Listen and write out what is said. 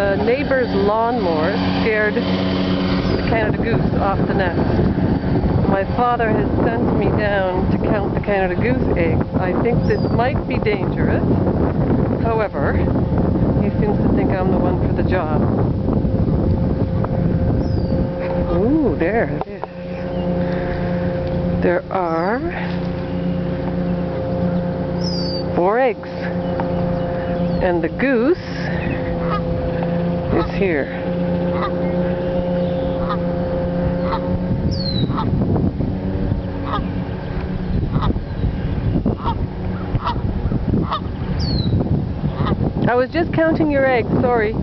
The neighbor's lawnmower scared the Canada goose off the nest. My father has sent me down to count the Canada goose eggs. I think this might be dangerous. However, he seems to think I'm the one for the job. Ooh, there it is. There are 4 eggs. And the goose is here. I was just counting your eggs, sorry.